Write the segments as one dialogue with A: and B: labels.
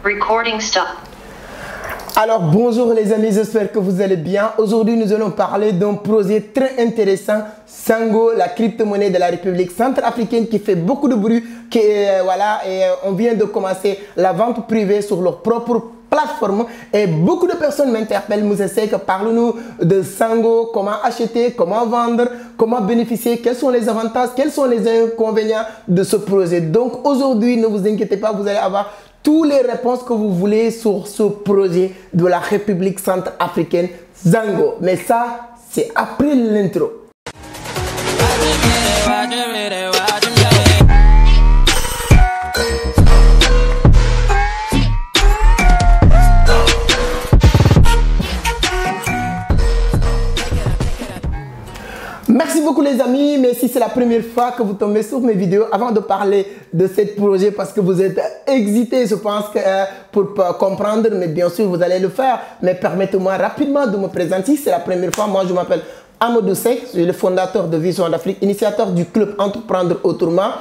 A: Recording stop.
B: Alors bonjour les amis, j'espère que vous allez bien. Aujourd'hui nous allons parler d'un projet très intéressant, Sango, la crypto-monnaie de la République centrafricaine qui fait beaucoup de bruit, on vient de commencer la vente privée sur leur propre plateforme et beaucoup de personnes m'interpellent. Moussa Seck, parle-nous de Sango, comment acheter, comment vendre, comment bénéficier, quels sont les avantages, quels sont les inconvénients de ce projet. Donc aujourd'hui, ne vous inquiétez pas, vous allez avoir toutes les réponses que vous voulez sur ce projet de la République centrafricaine Sango. Mais ça, c'est après l'intro. Merci beaucoup les amis, mais si c'est la première fois que vous tombez sur mes vidéos, avant de parler de ce projet parce que vous êtes excités, je pense que pour comprendre, mais bien sûr vous allez le faire, mais permettez-moi rapidement de me présenter. C'est la première fois, moi je m'appelle Amadou Seck, je suis le fondateur de Vision d'Afrique, initiateur du club Entreprendre Autrement.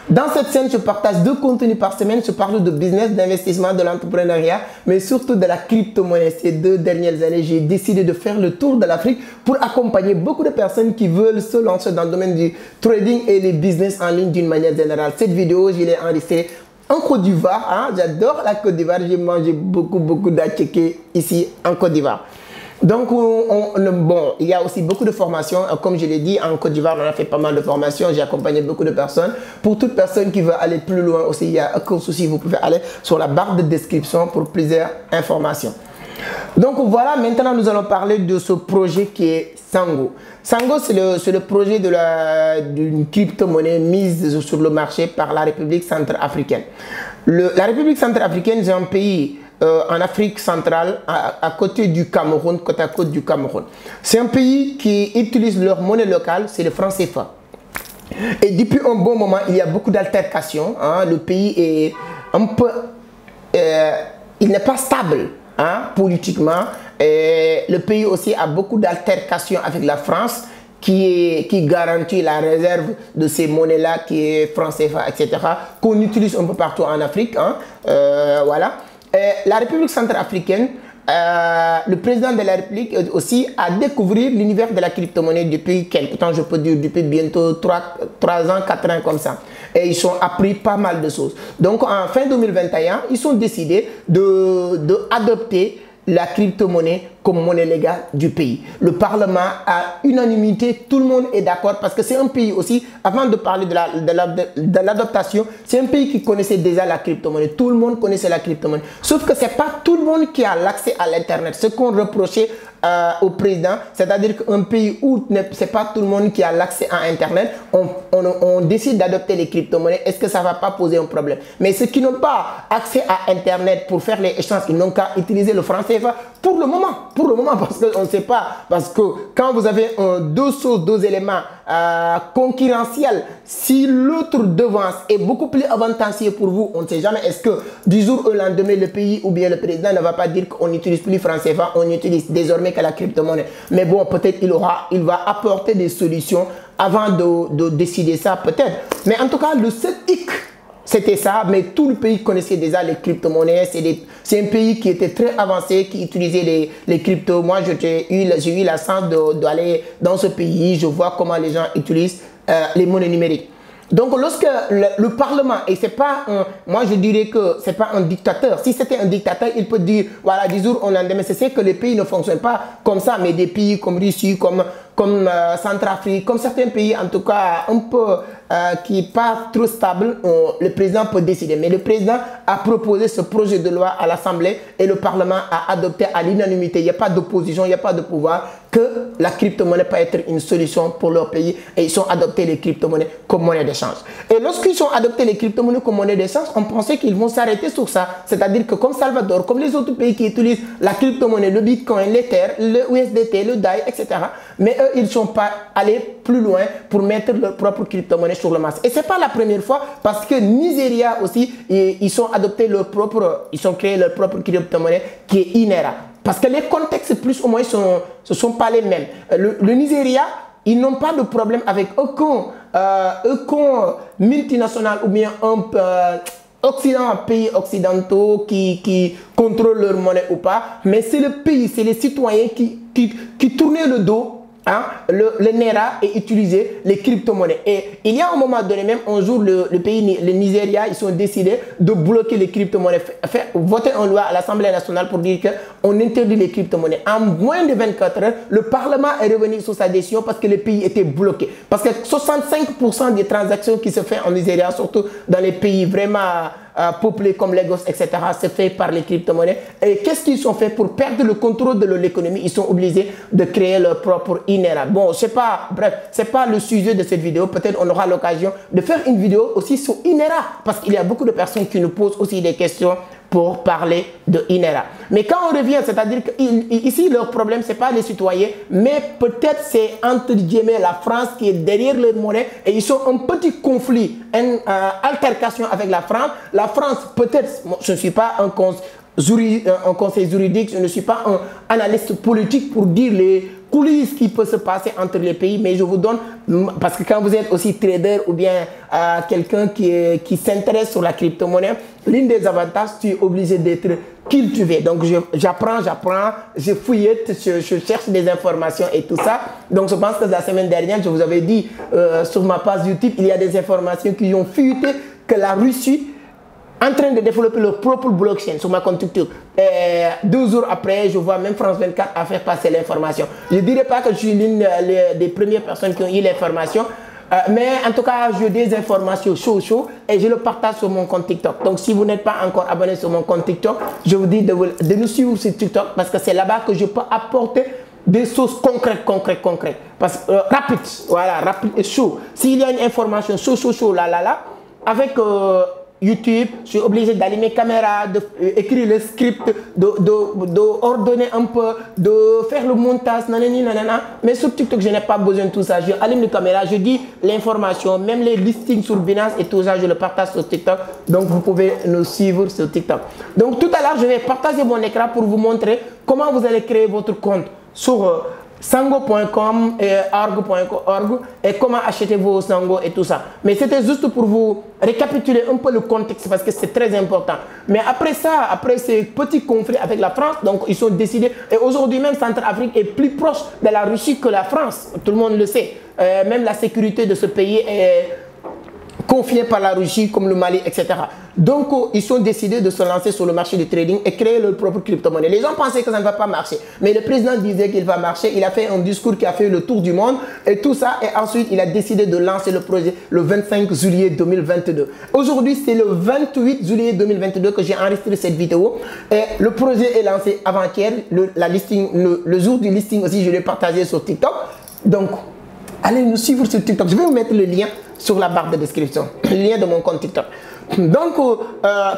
B: Dans cette chaîne, je partage 2 contenus par semaine. Je parle de business, d'investissement, de l'entrepreneuriat, mais surtout de la crypto-monnaie. Ces 2 dernières années, j'ai décidé de faire le tour de l'Afrique pour accompagner beaucoup de personnes qui veulent se lancer dans le domaine du trading et les business en ligne d'une manière générale. Cette vidéo, je l'ai enregistrée en Côte d'Ivoire. Hein? J'adore la Côte d'Ivoire. J'ai mangé beaucoup d'attiqués ici en Côte d'Ivoire. Donc, il y a aussi beaucoup de formations. Comme je l'ai dit, en Côte d'Ivoire, on a fait pas mal de formations. J'ai accompagné beaucoup de personnes. Pour toute personne qui veut aller plus loin aussi, il n'y a aucun souci. Vous pouvez aller sur la barre de description pour plusieurs informations. Donc, voilà. Maintenant, nous allons parler de ce projet qui est Sango. Sango, c'est le projet d'une crypto-monnaie mise sur le marché par la République centrafricaine. La République centrafricaine, c'est un pays en Afrique centrale, à côté du Cameroun, côte à côte du Cameroun. C'est un pays qui utilise leur monnaie locale, c'est le franc CFA. Et depuis un bon moment, il y a beaucoup d'altercations. Hein. Le pays est un peu... il n'est pas stable hein, politiquement. Et le pays aussi a beaucoup d'altercations avec la France qui garantit la réserve de ces monnaies-là, qui est franc CFA, etc., qu'on utilise un peu partout en Afrique. Hein. Voilà. La République centrafricaine, le président de la République aussi a découvert l'univers de la crypto-monnaie depuis quelque temps, je peux dire depuis bientôt 3 ans, 4 ans comme ça. Et ils ont appris pas mal de choses. Donc en fin 2021, ils ont décidé d'adopter la crypto-monnaie comme monnaie légale du pays. Le Parlement a unanimité, tout le monde est d'accord parce que c'est un pays aussi, avant de parler de l'adoption, c'est un pays qui connaissait déjà la crypto-monnaie. Tout le monde connaissait la crypto-monnaie. Sauf que ce n'est pas tout le monde qui a l'accès à l'Internet. Ce qu'on reprochait au président, c'est-à-dire qu'un pays où ce n'est pas tout le monde qui a l'accès à Internet, on décide d'adopter les crypto-monnaies. Est-ce que ça ne va pas poser un problème? Mais ceux qui n'ont pas accès à Internet pour faire les échanges, ils n'ont qu'à utiliser le franc CFA pour le moment. Pour le moment, parce qu'on ne sait pas. Parce que quand vous avez 2 éléments concurrentiels, si l'autre devance est beaucoup plus avantageux pour vous, on ne sait jamais. Est-ce que du jour au lendemain, le pays ou bien le président ne va pas dire qu'on n'utilise plus franc CFA, on utilise désormais que la crypto-monnaie. Mais bon, peut-être il va apporter des solutions avant de décider ça, peut-être. Mais en tout cas, le seul hic, c'était ça, mais tout le pays connaissait déjà les crypto-monnaies. C'est un pays qui était très avancé, qui utilisait les cryptos. Moi, j'ai eu la chance d'aller dans ce pays. Je vois comment les gens utilisent les monnaies numériques. Donc, lorsque le Parlement, et c'est pas moi je dirais que c'est pas un dictateur. Si c'était un dictateur, il peut dire, voilà, du jour au lendemain, c'est que les pays ne fonctionnent pas comme ça, mais des pays comme Russie, comme Centrafrique, comme certains pays, en tout cas, un peu qui n'est pas trop stable, le président peut décider. Mais le président a proposé ce projet de loi à l'Assemblée et le Parlement a adopté à l'unanimité. Il n'y a pas d'opposition, il n'y a pas de pouvoir, que la crypto-monnaie peut être une solution pour leur pays et ils ont adopté les crypto-monnaies comme monnaie d'échange. Et lorsqu'ils ont adopté les crypto-monnaies comme monnaie d'échange, on pensait qu'ils vont s'arrêter sur ça. C'est-à-dire que comme Salvador, comme les autres pays qui utilisent la crypto-monnaie, le Bitcoin, l'Ether, le USDT, le DAI, etc. Mais eux, ils ne sont pas allés plus loin pour mettre leur propre crypto-monnaie sur le marché. Et ce n'est pas la première fois parce que Nigeria aussi, ils ont adopté ils ont créé leur propre crypto-monnaie qui est Inera. Parce que les contextes plus ou moins ne sont pas les mêmes. Le Nigeria, ils n'ont pas de problème avec aucun multinational ou bien Occident, pays occidentaux qui contrôlent leur monnaie ou pas, mais c'est le pays, c'est les citoyens qui tournaient le dos. Hein, le Naira et utiliser les crypto-monnaies. Et il y a un moment donné, même un jour, le pays, le Nigeria, ils ont décidé de bloquer les crypto-monnaies. Voter en loi à l'Assemblée nationale pour dire qu'on interdit les crypto-monnaies. En moins de 24 heures, le Parlement est revenu sur sa décision parce que le pays était bloqué. Parce que 65% des transactions qui se font en Nigeria, surtout dans les pays vraiment peuplés comme Lagos, etc., c'est fait par les crypto-monnaies. Et qu'est-ce qu'ils ont fait pour perdre le contrôle de l'économie? Ils sont obligés de créer leur propre INERA. Bon, je sais pas, bref, c'est pas le sujet de cette vidéo. Peut-être on aura l'occasion de faire une vidéo aussi sur INERA, parce qu'il y a beaucoup de personnes qui nous posent aussi des questions pour parler de INERA. Mais quand on revient, c'est-à-dire qu'ici, leur problème, ce n'est pas les citoyens, mais peut-être c'est entre guillemets la France qui est derrière leur monnaie et ils sont un petit conflit, une altercation avec la France. La France, peut-être, je ne suis pas un conseil juridique, je ne suis pas un analyste politique pour dire les coulisses qui peuvent se passer entre les pays, mais je vous donne, parce que quand vous êtes aussi trader ou bien quelqu'un qui s'intéresse sur la crypto-monnaie, l'un des avantages, tu es obligé d'être cultivé. Donc j'apprends, je fouillette, je cherche des informations et tout ça. Donc je pense que la semaine dernière, je vous avais dit sur ma page YouTube, il y a des informations qui ont fuité que la Russie en train de développer leur propre blockchain sur ma compte TikTok. 2 jours après, je vois même France 24 a fait passer l'information. Je ne dirais pas que je suis l'une des premières personnes qui ont eu l'information, mais en tout cas, j'ai des informations chaud et je le partage sur mon compte TikTok. Donc, si vous n'êtes pas encore abonné sur mon compte TikTok, je vous dis de nous suivre sur TikTok parce que c'est là-bas que je peux apporter des choses concrètes. Parce que rapide, voilà, rapide et chaud. S'il y a une information chaud, là, avec YouTube, je suis obligé d'allumer caméra, d'écrire le script, d'ordonner un peu, de faire le montage, nanana. Mais sur TikTok, je n'ai pas besoin de tout ça. Je allume la caméra, je dis l'information, même les listings sur Binance et tout ça, je le partage sur TikTok. Donc, vous pouvez nous suivre sur TikTok. Donc, tout à l'heure, je vais partager mon écran pour vous montrer comment vous allez créer votre compte sur sango.com et org et comment acheter vos Sango et tout ça. Mais c'était juste pour vous récapituler un peu le contexte parce que c'est très important. Mais après ça, après ces petits conflits avec la France, donc ils sont décidés, et aujourd'hui même Centrafrique est plus proche de la Russie que la France, tout le monde le sait. Même la sécurité de ce pays est confiée par la Russie comme le Mali, etc. Donc, ils ont décidé de se lancer sur le marché du trading et créer leur propre crypto-monnaie. Les gens pensaient que ça ne va pas marcher, mais le président disait qu'il va marcher. Il a fait un discours qui a fait le tour du monde et tout ça. Et ensuite, il a décidé de lancer le projet le 25 juillet 2022. Aujourd'hui, c'est le 28 juillet 2022 que j'ai enregistré cette vidéo. Et le projet est lancé avant-hier. Le jour du listing aussi, je l'ai partagé sur TikTok. Donc, allez nous suivre sur TikTok. Je vais vous mettre le lien sur la barre de description, le lien de mon compte TikTok. Donc,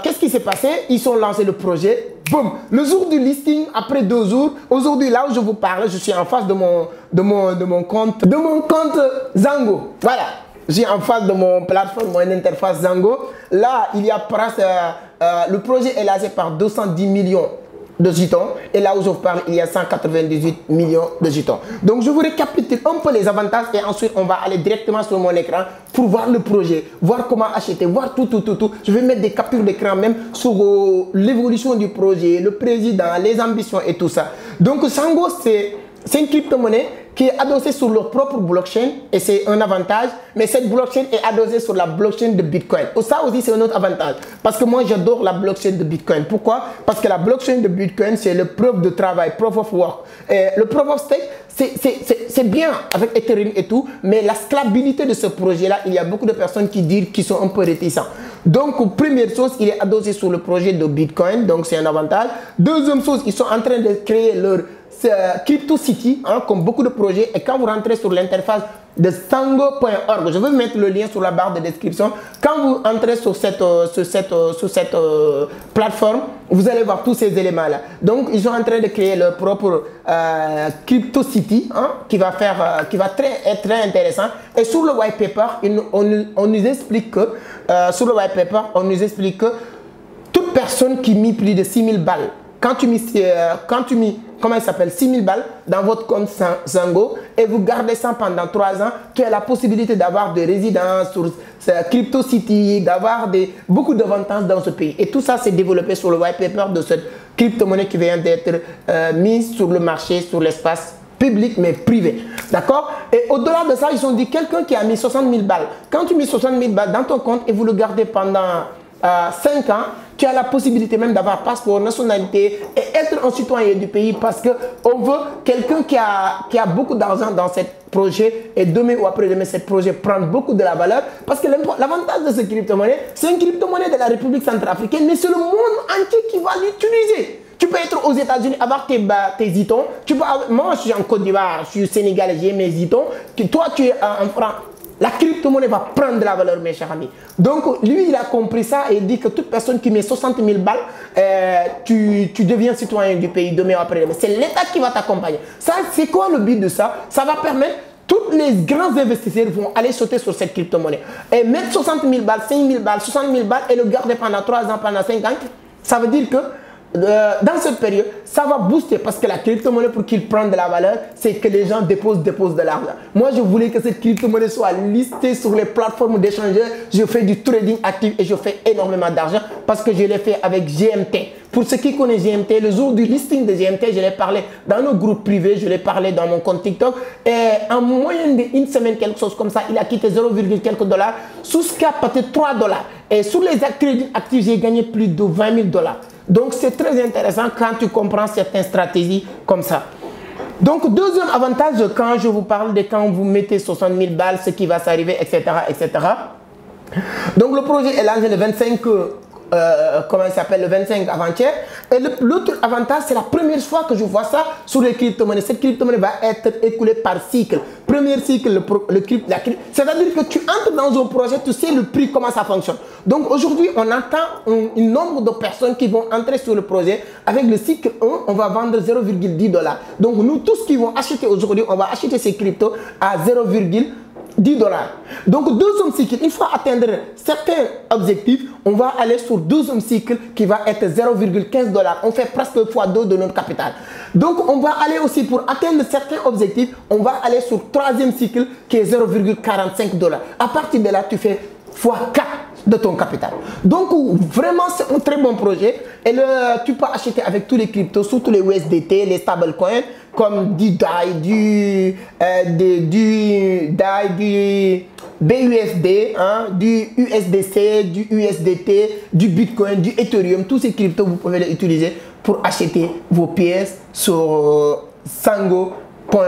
B: qu'est-ce qui s'est passé? Ils ont lancé le projet. Boum! Le jour du listing, après 2 jours, aujourd'hui, là où je vous parle, je suis en face de mon compte Zango. Voilà. Je suis en face de mon plateforme, mon interface Zango. Là, il y a presque, le projet est lancé par 210 millions de jetons. Et là où je vous parle, il y a 198 millions de jetons. Donc, je vous récapitule un peu les avantages et ensuite, on va aller directement sur mon écran pour voir le projet, voir comment acheter, voir tout. Je vais mettre des captures d'écran même sur l'évolution du projet, le président, les ambitions et tout ça. Donc, Sango, c'est une crypto-monnaie qui est adossée sur leur propre blockchain et c'est un avantage. Mais cette blockchain est adossée sur la blockchain de Bitcoin. Ça aussi, c'est un autre avantage. Parce que moi, j'adore la blockchain de Bitcoin. Pourquoi? Parce que la blockchain de Bitcoin, c'est le proof de travail, proof of work. Et le proof of stake, c'est bien avec Ethereum et tout, mais la scalabilité de ce projet-là, il y a beaucoup de personnes qui sont un peu réticents. Donc, première chose, il est adossé sur le projet de Bitcoin, donc c'est un avantage. Deuxième chose, ils sont en train de créer leur Crypto City, hein, comme beaucoup de projets. Et quand vous rentrez sur l'interface de sango.org, je vais mettre le lien sur la barre de description. Quand vous entrez sur cette plateforme, vous allez voir tous ces éléments-là. Donc, ils sont en train de créer leur propre Crypto City, hein, qui va être très intéressant. Et sur le white paper, on nous explique que toute personne qui met plus de 6 000 balles quand tu mets, comment il s'appelle, 6 000 balles dans votre compte Sango et vous gardez ça pendant 3 ans, tu as la possibilité d'avoir des résidences sur Crypto City, d'avoir beaucoup d'avantages dans ce pays. Et tout ça, c'est développé sur le white paper de cette crypto-monnaie qui vient d'être mise sur le marché, sur l'espace public mais privé. D'accord? Et au-delà de ça, ils ont dit quelqu'un qui a mis 60 000 balles. Quand tu mets 60 000 balles dans ton compte et vous le gardez pendant 5 ans, tu as la possibilité même d'avoir passeport, nationalité et être un citoyen du pays parce qu'on veut quelqu'un qui a beaucoup d'argent dans ce projet et demain ou après-demain, ce projet prend beaucoup de la valeur parce que l'avantage de cette crypto-monnaie, c'est une crypto-monnaie de la République centrafricaine, mais c'est le monde entier qui va l'utiliser. Tu peux être aux États-Unis, avoir tes zitons. Moi, je suis en Côte d'Ivoire, je suis sénégalais, j'ai mes zitons. Toi, tu es en France. La crypto-monnaie va prendre de la valeur, mes chers amis. Donc, lui, il a compris ça et il dit que toute personne qui met 60 000 balles, tu deviens citoyen du pays demain ou après-demain. C'est l'État qui va t'accompagner. Ça, c'est quoi le but de ça? Ça va permettre, tous les grands investisseurs vont aller sauter sur cette crypto-monnaie. Et mettre 60 000 balles, 5 000 balles, 60 000 balles et le garder pendant 3 ans, pendant 5 ans, ça veut dire que dans cette période, ça va booster parce que la crypto-monnaie, pour qu'il prenne de la valeur, c'est que les gens déposent de l'argent. Moi, je voulais que cette crypto-monnaie soit listée sur les plateformes d'échangeurs. Je fais du trading actif et je fais énormément d'argent parce que je l'ai fait avec GMT. Pour ceux qui connaissent GMT, le jour du listing de GMT, je l'ai parlé dans nos groupes privés, je l'ai parlé dans mon compte TikTok. Et en moyenne d'une semaine, quelque chose comme ça, il a quitté 0, quelques dollars jusqu'à peut-être 3 dollars. Et sur les crédits actifs, j'ai gagné plus de 20 000 dollars. Donc, c'est très intéressant quand tu comprends certaines stratégies comme ça. Donc, deuxième avantage, quand je vous parle de quand vous mettez 60 000 balles, ce qui va s'arriver, etc., etc. Donc, le projet est lancé le 25, comment il s'appelle, le 25 avant-hier. Et l'autre avantage, c'est la première fois que je vois ça sur les crypto-monnaies. Cette crypto-monnaie va être écoulée par cycle. Premier cycle, c'est-à-dire que tu entres dans un projet, tu sais le prix, comment ça fonctionne. Donc aujourd'hui, on attend un nombre de personnes qui vont entrer sur le projet. Avec le cycle 1, on va vendre 0,10 $. Donc nous tous qui vont acheter aujourd'hui, on va acheter ces cryptos à 0,10 $. Donc deuxième cycle, il faut atteindre certains objectifs. On va aller sur deuxième cycle qui va être 0,15 $. On fait presque x2 de notre capital. Donc on va aller aussi pour atteindre certains objectifs. On va aller sur troisième cycle qui est 0,45 $. À partir de là, tu fais x4 de ton capital. Donc vraiment c'est un très bon projet et tu peux acheter avec tous les cryptos, surtout les USDT, les stablecoins comme du DAI, du BUSD, hein, du USDC, du USDT, du Bitcoin, du Ethereum. Tous ces cryptos, vous pouvez les utiliser pour acheter vos pièces sur sango.org.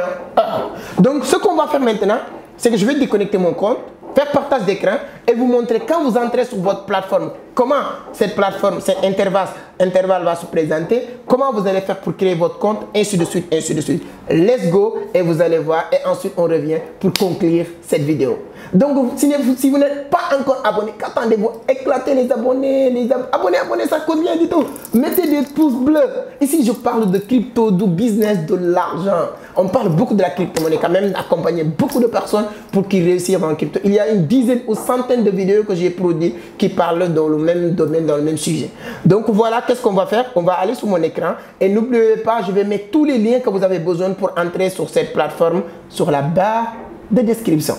B: Donc ce qu'on va faire maintenant, c'est que je vais déconnecter mon compte, faire partage d'écran et vous montrer quand vous entrez sur votre plateforme, comment cette plateforme, cet intervalle va se présenter, comment vous allez faire pour créer votre compte, ainsi de suite, ainsi de suite. Let's go et vous allez voir et ensuite on revient pour conclure cette vidéo. Donc si vous n'êtes pas encore abonné, qu'attendez-vous? Éclatez les abonnés, abonnez, ça coûte rien du tout. Mettez des pouces bleus. Ici je parle de crypto, du business, de l'argent. On parle beaucoup de la crypto-monnaie, quand même accompagner beaucoup de personnes pour qu'ils réussissent en crypto. Il y a une dizaine ou centaine de vidéos que j'ai produites qui parlent dans le même domaine, dans le même sujet. Donc voilà, qu'est-ce qu'on va faire? On va aller sur mon écran et n'oubliez pas, je vais mettre tous les liens que vous avez besoin pour entrer sur cette plateforme sur la barre de description.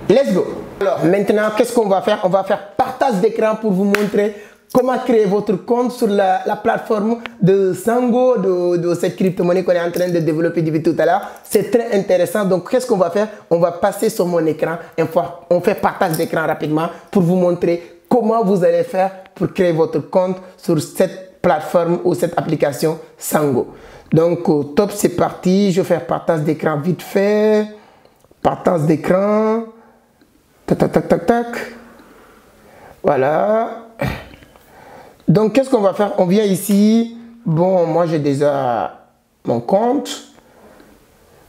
B: Let's go. Alors maintenant, qu'est-ce qu'on va faire? On va faire partage d'écran pour vous montrer comment créer votre compte sur la plateforme de Sango, de cette crypto-monnaie qu'on est en train de développer depuis tout à l'heure. C'est très intéressant. Donc, qu'est-ce qu'on va faire? On va passer sur mon écran et on fait partage d'écran rapidement pour vous montrer comment vous allez faire pour créer votre compte sur cette plateforme ou cette application Sango. Donc, au top, c'est parti. Je vais faire partage d'écran vite fait. Partage d'écran. Tac, tac, tac, tac, tac. Voilà. Donc, qu'est-ce qu'on va faire? On vient ici. Bon, moi, j'ai déjà mon compte.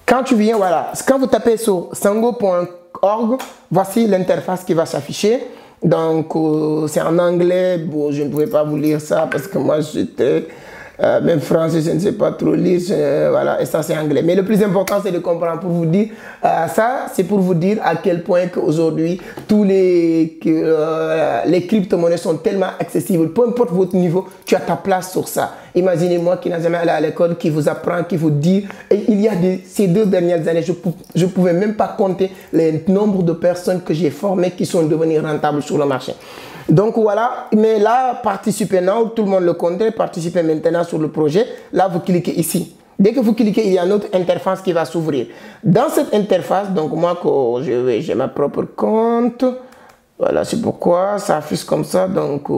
B: Quand tu viens, voilà. Quand vous tapez sur sango.org, voici l'interface qui va s'afficher. Donc, c'est en anglais. Bon, je ne pouvais pas vous lire ça parce que moi, j'étais Même français, je ne sais pas trop lire. Voilà, et ça, c'est anglais. Mais le plus important, c'est de comprendre pour vous dire. Ça, c'est pour vous dire à quel point qu'aujourd'hui, tous les crypto-monnaies sont tellement accessibles. Peu importe votre niveau, tu as ta place sur ça. Imaginez-moi qui n'a jamais allé à l'école, qui vous apprend, qui vous dit. Et il y a ces 2 dernières années, je ne pouvais même pas compter le nombre de personnes que j'ai formées qui sont devenues rentables sur le marché. Donc voilà, mais là, participez now, tout le monde le connaît, participez maintenant sur le projet. Là, vous cliquez ici. Dès que vous cliquez, il y a une autre interface qui va s'ouvrir. Dans cette interface, donc moi, j'ai ma propre compte. Voilà, c'est pourquoi ça affiche comme ça. Donc,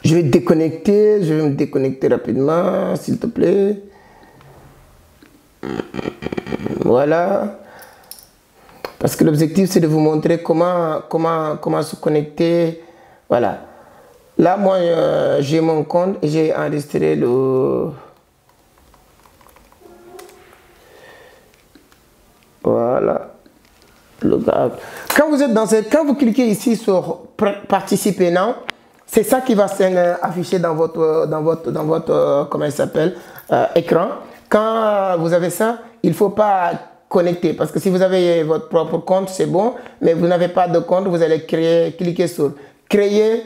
B: je vais déconnecter. Je vais me déconnecter rapidement, s'il te plaît. Voilà. Parce que l'objectif, c'est de vous montrer comment se connecter. Voilà. Là, moi, j'ai mon compte et j'ai enregistré le... Voilà. Le gars. Quand vous êtes quand vous cliquez ici sur participer now, c'est ça qui va s'afficher dans votre comment il s'appelle, écran. Quand vous avez ça, il ne faut pas connecter, parce que si vous avez votre propre compte, c'est bon, mais vous n'avez pas de compte, vous allez cliquer sur créer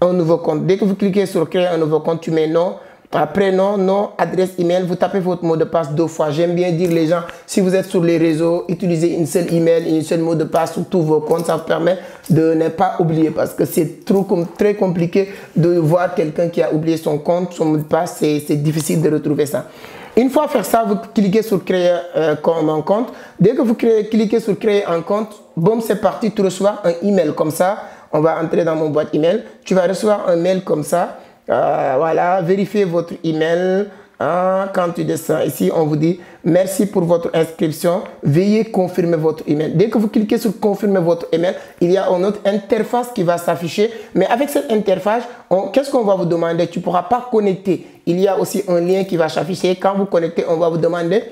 B: un nouveau compte. Dès que vous cliquez sur créer un nouveau compte, tu mets nom, prénom, nom, adresse email, vous tapez votre mot de passe 2 fois. J'aime bien dire les gens, si vous êtes sur les réseaux, utilisez une seule email, une seule mot de passe sur tous vos comptes. Ça vous permet de ne pas oublier, parce que c'est très compliqué de voir quelqu'un qui a oublié son compte, son mot de passe, c'est difficile de retrouver ça. Une fois faire ça, vous cliquez sur créer un compte. Dès que vous cliquez sur créer un compte, boum, c'est parti, tu reçois un email comme ça. On va entrer dans mon boîte email. Tu vas recevoir un mail comme ça. Voilà, vérifiez votre email. Quand tu descends ici, on vous dit merci pour votre inscription. Veuillez confirmer votre email. Dès que vous cliquez sur confirmer votre email, il y a une autre interface qui va s'afficher. Mais avec cette interface, qu'est-ce qu'on va vous demander? Tu ne pourras pas connecter. Il y a aussi un lien qui va s'afficher. Quand vous connectez, on va vous demander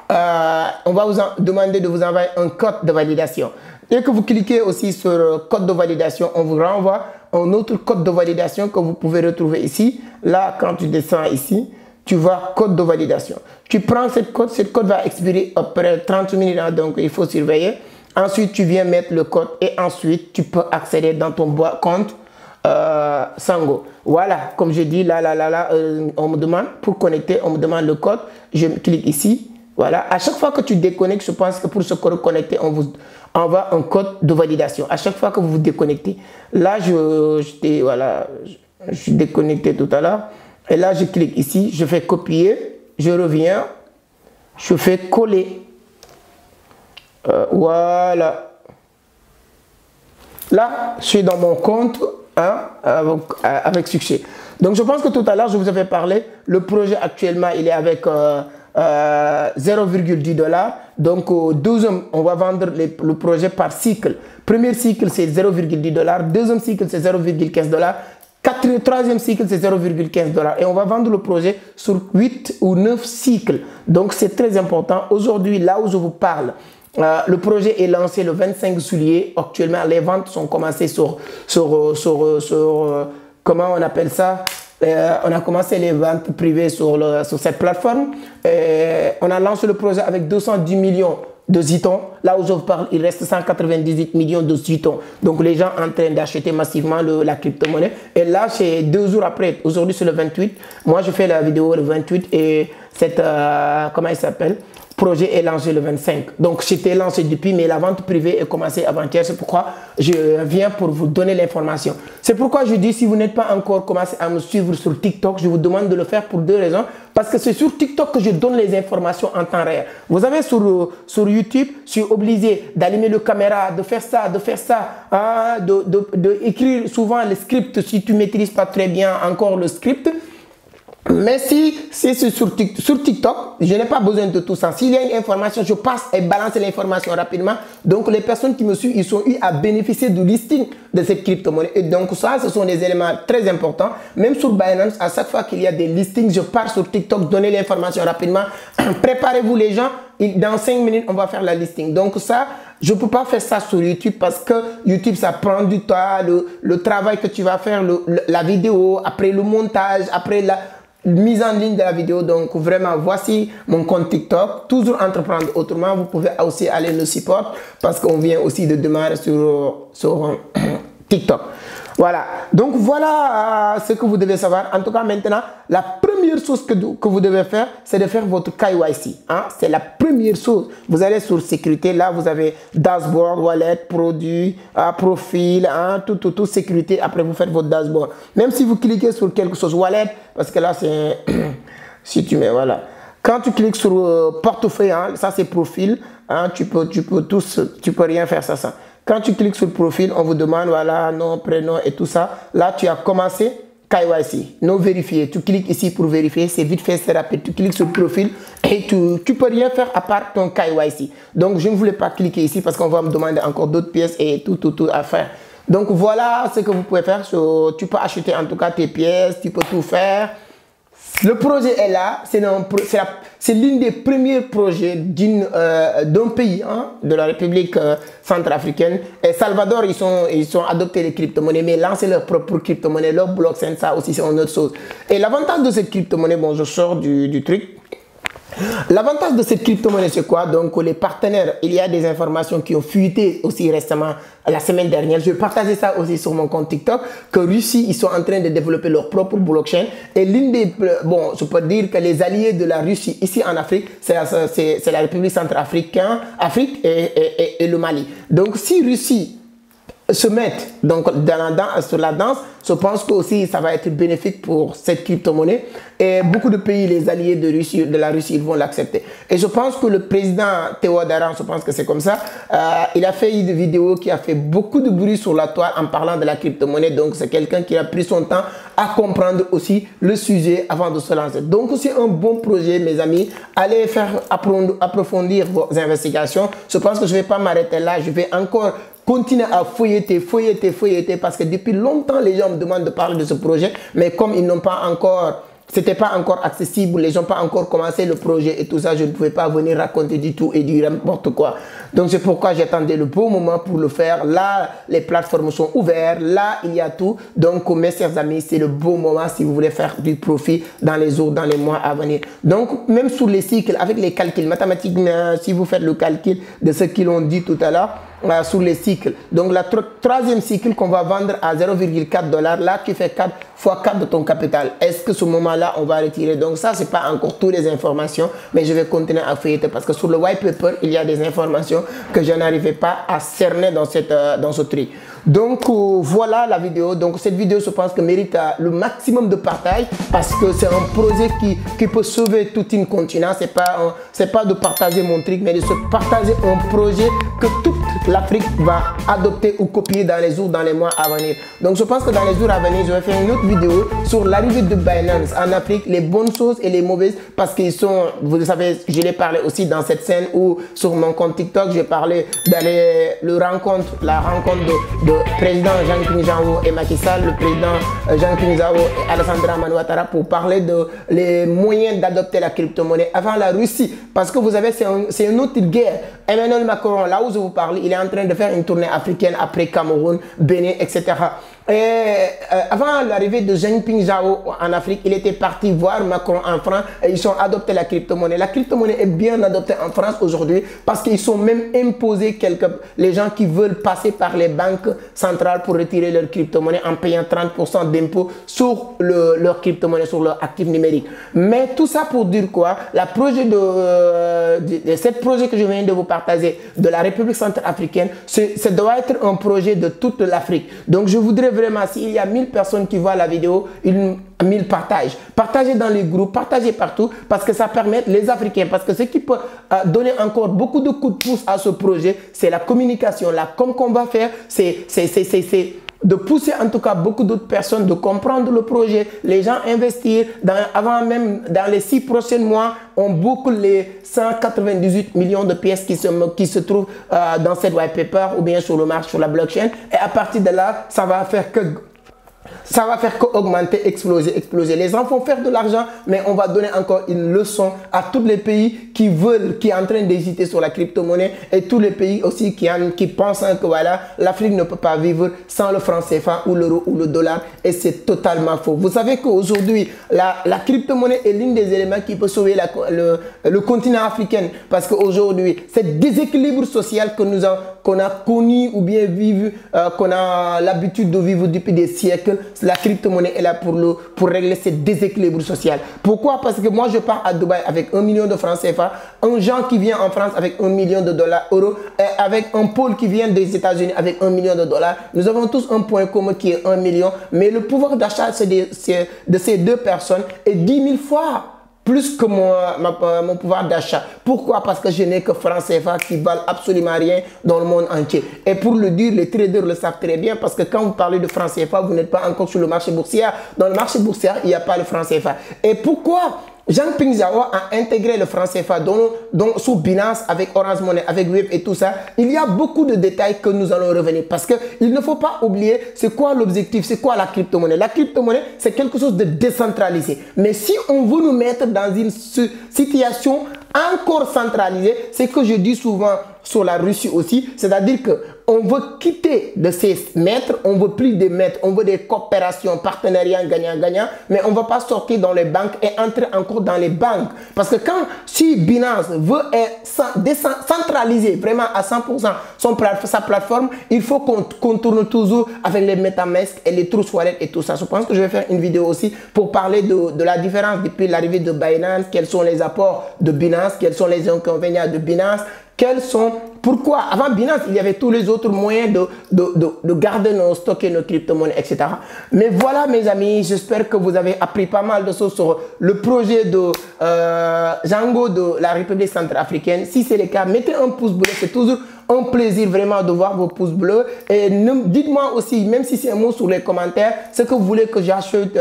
B: de vous envoyer un code de validation. Dès que vous cliquez aussi sur code de validation, on vous renvoie un autre code de validation que vous pouvez retrouver ici. Là, quand tu descends ici, tu vois code de validation. Tu prends cette code va expirer après 30 minutes, donc il faut surveiller. Ensuite, tu viens mettre le code et ensuite, tu peux accéder dans ton compte Sango. Voilà, comme je dis, là, on me demande, pour connecter, on me demande le code. Je clique ici. Voilà, à chaque fois que tu déconnectes, je pense que pour se reconnecter, on vous envoie un code de validation. À chaque fois que vous vous déconnectez. Là, je suis déconnecté tout à l'heure. Et là, je clique ici, je fais copier, je reviens, je fais coller. Voilà. Là, je suis dans mon compte avec succès. Donc, je pense que tout à l'heure, je vous avais parlé. Le projet actuellement, il est avec 0,10 $. Donc, deuxième, on va vendre le projet par cycle. Premier cycle, c'est 0,10 $. Deuxième cycle, c'est 0,15 $. Troisième cycle, c'est 0,15 $. Et on va vendre le projet sur 8 ou 9 cycles. Donc, c'est très important. Aujourd'hui, là où je vous parle, le projet est lancé le 25 juillet. Actuellement, les ventes sont commencées sur comment on appelle ça? On a commencé les ventes privées sur cette plateforme. On a lancé le projet avec 210 millions de jetons. Là où je vous parle, il reste 198 millions de jetons. Donc, les gens sont en train d'acheter massivement la crypto-monnaie. Et là, c'est 2 jours après. Aujourd'hui, c'est le 28. Moi, je fais la vidéo le 28 et comment il s'appelle? Projet est lancé le 25. Donc, j'étais lancé depuis, mais la vente privée est commencée avant-hier. C'est pourquoi je viens pour vous donner l'information. C'est pourquoi je dis, si vous n'êtes pas encore commencé à me suivre sur TikTok, je vous demande de le faire pour 2 raisons. Parce que c'est sur TikTok que je donne les informations en temps réel. Vous avez sur YouTube, je suis obligé d'allumer le caméra, de faire ça, d'écrire souvent le script si tu ne maîtrises pas très bien encore le script. Mais si c'est sur TikTok, je n'ai pas besoin de tout ça. S'il y a une information, je passe et balance l'information rapidement. Donc, les personnes qui me suivent, ils ont eu à bénéficier du listing de cette crypto-monnaie. Et donc, ça, ce sont des éléments très importants. Même sur Binance, à chaque fois qu'il y a des listings, je pars sur TikTok, donner l'information rapidement. Préparez-vous les gens. Dans 5 minutes, on va faire la listing. Donc ça, je ne peux pas faire ça sur YouTube parce que YouTube, ça prend du temps, le travail que tu vas faire, la vidéo, après le montage, après la mise en ligne de la vidéo. Donc vraiment, voici mon compte TikTok, toujours entreprendre autrement. Vous pouvez aussi aller nous support parce qu'on vient aussi de démarrer sur TikTok. Voilà, donc voilà ce que vous devez savoir. En tout cas, maintenant, la première chose que vous devez faire, c'est de faire votre KYC. Hein? C'est la première chose. Vous allez sur sécurité, là, vous avez dashboard, wallet, produit, profil, hein? tout, sécurité. Après, vous faites votre dashboard. Même si vous cliquez sur quelque chose, wallet, parce que là, c'est... si tu mets, voilà. Quand tu cliques sur portefeuille, hein, ça, c'est profil. Hein? Tu peux rien faire ça. Quand tu cliques sur le profil, on vous demande, voilà, nom, prénom et tout ça. Là, tu as commencé KYC, non vérifié. Tu cliques ici pour vérifier, c'est vite fait, c'est rapide. Tu cliques sur le profil et tu ne peux rien faire à part ton KYC. Donc, je ne voulais pas cliquer ici parce qu'on va me demander encore d'autres pièces et tout à faire. Donc, voilà ce que vous pouvez faire. Tu peux acheter en tout cas tes pièces, tu peux tout faire. Le projet est là, c'est l'une des premiers projets d'un pays, hein, de la République centrafricaine. Et Salvador, ils ont adopté les crypto-monnaies, mais lancer leur propre crypto-monnaie, leur blockchain, ça aussi c'est une autre chose. Et l'avantage de cette crypto-monnaie, bon, je sors du truc. L'avantage de cette crypto-monnaie, c'est quoi? Donc, les partenaires, il y a des informations qui ont fuité aussi récemment, la semaine dernière. Je vais partager ça aussi sur mon compte TikTok, que Russie, ils sont en train de développer leur propre blockchain. Et l'une des, bon, je peux dire que les alliés de la Russie ici en Afrique, c'est la République centrafricaine, Afrique et le Mali. Donc, si Russie se mettent donc sur la danse, je pense que aussi ça va être bénéfique pour cette crypto-monnaie et beaucoup de pays, les alliés de la Russie, ils vont l'accepter. Et je pense que le président Théodore, je pense que c'est comme ça, il a fait une vidéo qui a fait beaucoup de bruit sur la toile en parlant de la crypto-monnaie. Donc c'est quelqu'un qui a pris son temps à comprendre aussi le sujet avant de se lancer. Donc c'est un bon projet, mes amis. Allez approfondir vos investigations. Je pense que je ne vais pas m'arrêter là, je vais encore continuer à feuilleter parce que depuis longtemps les gens me demandent de parler de ce projet, mais comme ils n'ont pas encore, c'était pas encore accessible, les gens n'ont pas encore commencé le projet et tout ça, je ne pouvais pas venir raconter du tout et dire n'importe quoi. Donc c'est pourquoi j'attendais le bon moment pour le faire. Là, les plateformes sont ouvertes, là il y a tout. Donc mes chers amis, c'est le bon moment si vous voulez faire du profit dans les jours, dans les mois à venir. Donc même sur les cycles, avec les calculs mathématiques, si vous faites le calcul de ce qu'ils ont dit tout à l'heure, sur les cycles. Donc, la troisième cycle qu'on va vendre à 0,4 $, là, tu fais 4 fois 4 de ton capital. Est-ce que ce moment-là, on va retirer? Donc, ça, c'est pas encore toutes les informations, mais je vais continuer à feuilleter parce que sur le white paper, il y a des informations que je n'arrivais pas à cerner dans ce tri. Donc, voilà la vidéo. Donc, cette vidéo, je pense que mérite le maximum de partage parce que c'est un projet qui peut sauver toute une continent. C'est pas de partager mon truc, mais de se partager un projet que toute l'Afrique va adopter ou copier dans les jours, dans les mois à venir. Donc, je pense que dans les jours à venir, je vais faire une autre vidéo sur l'arrivée de Binance en Afrique, les bonnes choses et les mauvaises parce qu'ils sont, vous le savez, je l'ai parlé aussi dans cette scène où sur mon compte TikTok, j'ai parlé d'aller la rencontre de président Jean-Claude Juncker et Macky Sall, le président Jean-Claude Juncker et Alassane Ouattara pour parler de les moyens d'adopter la crypto-monnaie avant la Russie. Parce que vous savez, c'est une autre guerre. Emmanuel Macron, là où je vous parle, il est en train de faire une tournée africaine après Cameroun, Bénin, etc. Et avant l'arrivée de Jinping Zhao en Afrique, il était parti voir Macron en France et ils ont adopté la crypto-monnaie. La crypto-monnaie est bien adoptée en France aujourd'hui parce qu'ils sont même imposés les gens qui veulent passer par les banques centrales pour retirer leur crypto-monnaie en payant 30% d'impôts sur leur crypto-monnaie, sur leur actif numérique. Mais tout ça pour dire quoi? Cette projet que je viens de vous partager de la République centrafricaine, ça doit être un projet de toute l'Afrique. Donc je voudrais vraiment, s'il y a 1000 personnes qui voient la vidéo, 1000 partages. Partagez dans les groupes, partagez partout parce que ça permet les Africains, parce que ce qui peut donner encore beaucoup de coups de pouce à ce projet, c'est la communication. La com qu'on va faire, c'est de pousser en tout cas beaucoup d'autres personnes de comprendre le projet, les gens investir, avant même dans les 6 prochains mois, on boucle les 198 millions de pièces qui se trouvent dans cette white paper ou bien sur le marché, sur la blockchain et à partir de là, ça va faire que Ça va faire qu'augmenter, exploser, exploser. Les gens vont faire de l'argent, mais on va donner encore une leçon à tous les pays qui veulent, qui sont en train d'hésiter sur la crypto-monnaie et tous les pays aussi qui pensent que voilà, l'Afrique ne peut pas vivre sans le franc CFA ou l'euro ou le dollar, et c'est totalement faux. Vous savez qu'aujourd'hui, la crypto-monnaie est l'un des éléments qui peut sauver le continent africain, parce qu'aujourd'hui, c'est déséquilibre social que qu'on a connu ou bien qu'on a l'habitude de vivre depuis des siècles. La crypto-monnaie est là pour régler ce déséquilibre social. Pourquoi? Parce que moi, je pars à Dubaï avec 1 million de francs CFA, un Jean qui vient en France avec 1 million de dollars euros, et avec un Paul qui vient des États-Unis avec 1 million de dollars. Nous avons tous un point commun qui est 1 million, mais le pouvoir d'achat de ces deux personnes est 10 000 fois plus que mon pouvoir d'achat. Pourquoi? Parce que je n'ai que francs CFA qui valent absolument rien dans le monde entier. Et pour le dire, les traders le savent très bien, parce que quand vous parlez de francs CFA, vous n'êtes pas encore sur le marché boursier. Dans le marché boursier, il n'y a pas le franc CFA. Et pourquoi Zhang Pingzhao a intégré le franc CFA sous Binance, avec Orange Money, avec Web et tout ça? Il y a beaucoup de détails que nous allons revenir, parce qu'il ne faut pas oublier c'est quoi l'objectif, c'est quoi la crypto-monnaie. La crypto-monnaie, c'est quelque chose de décentralisé. Mais si on veut nous mettre dans une situation encore centralisée, c'est que je dis souvent sur la Russie aussi, c'est-à-dire qu'on veut quitter de ces maîtres, on veut plus des maîtres, on veut des coopérations, partenariats gagnant-gagnant, mais on ne va pas sortir dans les banques et entrer encore dans les banques. Parce que si Binance veut centraliser vraiment à 100% sa plateforme, il faut qu'on tourne toujours avec les MetaMask et les Trust Wallet et tout ça. Je pense que je vais faire une vidéo aussi pour parler de la différence depuis l'arrivée de Binance, quels sont les apports de Binance, quels sont les inconvénients de Binance, pourquoi avant Binance, il y avait tous les autres moyens de garder nos stocks et nos crypto-monnaies, etc. Mais voilà mes amis, j'espère que vous avez appris pas mal de choses sur le projet de Django de la République centrafricaine. Si c'est le cas, mettez un pouce bleu, c'est toujours un plaisir vraiment de voir vos pouces bleus. Et dites-moi aussi, même si c'est un mot sur les commentaires, ce que vous voulez que j'achète,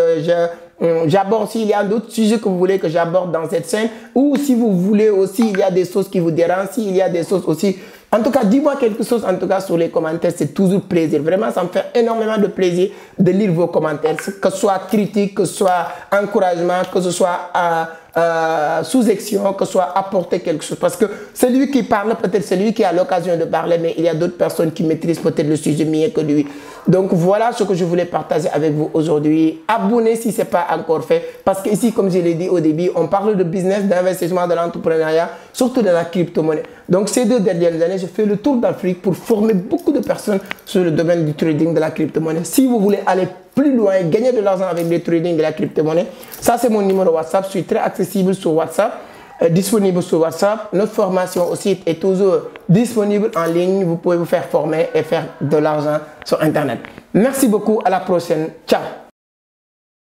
B: j'aborde, s'il y a d'autres sujets que vous voulez que j'aborde dans cette chaîne, ou si vous voulez aussi, il y a des choses qui vous dérangent, s'il y a des choses aussi. En tout cas, dis-moi quelque chose en tout cas sur les commentaires, c'est toujours plaisir. Vraiment, ça me fait énormément de plaisir de lire vos commentaires, que ce soit critique, que ce soit encouragement, que ce soit sous-action, que ce soit apporter quelque chose. Parce que celui qui parle, peut-être celui qui a l'occasion de parler, mais il y a d'autres personnes qui maîtrisent peut-être le sujet mieux que lui. Donc voilà ce que je voulais partager avec vous aujourd'hui. Abonnez si ce n'est pas encore fait. Parce qu'ici, comme je l'ai dit au début, on parle de business, d'investissement, de l'entrepreneuriat, surtout de la crypto-monnaie. Donc ces 2 dernières années, j'ai fait le tour d'Afrique pour former beaucoup de personnes sur le domaine du trading de la crypto-monnaie. Si vous voulez aller plus loin et gagner de l'argent avec le trading de la crypto-monnaie, ça c'est mon numéro WhatsApp. Je suis très accessible sur WhatsApp, disponible sur WhatsApp. Notre formation aussi est toujours disponible en ligne. Vous pouvez vous faire former et faire de l'argent sur Internet. Merci beaucoup. À la prochaine. Ciao.